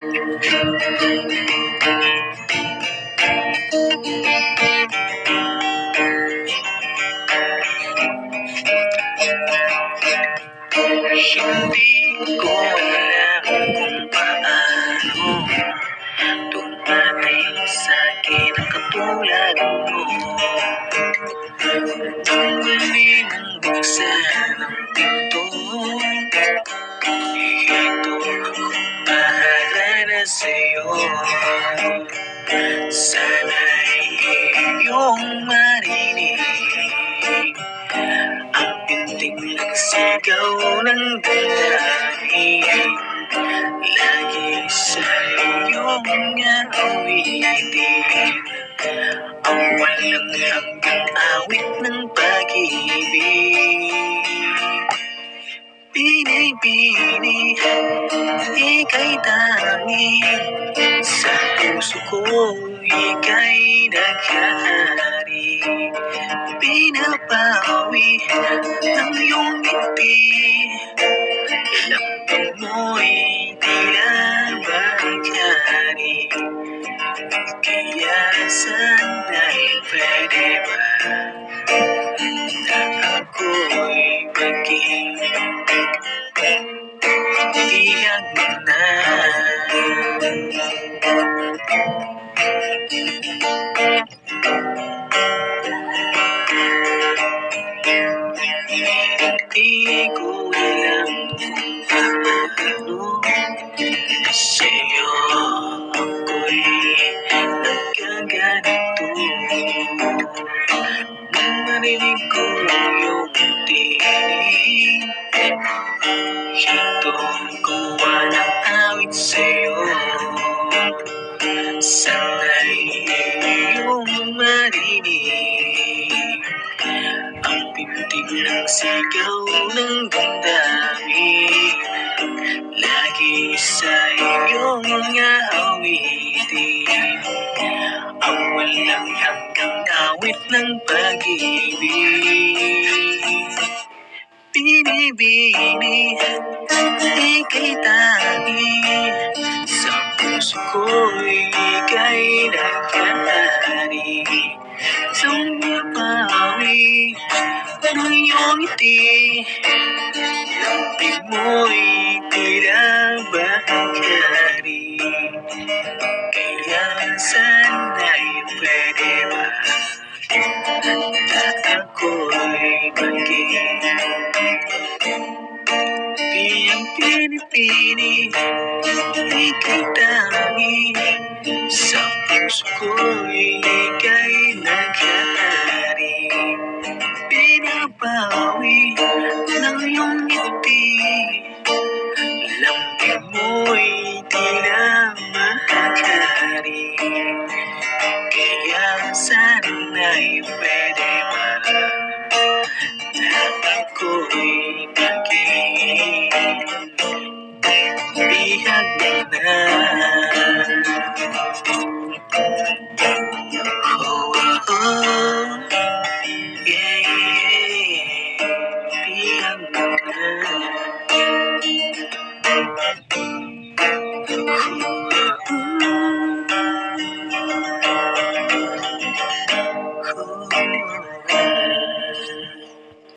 Hindi ko alam kung paano dumating sa'kin ang katulad mo. Nang muli mong buksan ang pinto, ito kung bahala na sa'yo. Sana'y iyong marinig ang pintig ng sigaw ng damdamin. Lagi sa iyong awitin, ang walang hanggang awit ng pag-ibig. Binibini, ika'y tangi, sa puso ko ika'y naghahari. Pinapawi ng iyong ngiti, lambing mo'y tila bagyari. Kaya sana'y pwede ba na ako'y maging tiyag mo na? Di ko alam kung paano sa'yo ako'y nagkaganito. Nang marinig ko iyong tinig, itong gawa ng awit sa'yo. Sana'y iyong marinig ang pintig ng sigaw ng damdamin. Lagi sa iyong awitin, ang walang hanggang awit ng pag-ibig. Binibini, ika'y tangi, sa puso ko'y ika'y naghahari. Sumapawi ng iyong ngiti, lambing mo'y tila bagyari. Kaya sana'y pwede ba na ako'y maging tiyang pinipili, ika'y tangi, sa puso ko'y ika'y naghahari. Pinapawi ng iyong ngiti, lambing mo'y tila mahagari. Kaya sana'y pwede ba na ako'y maging bihag mo na? Oh, oh, oh, yeah, yeah, bihag mo na.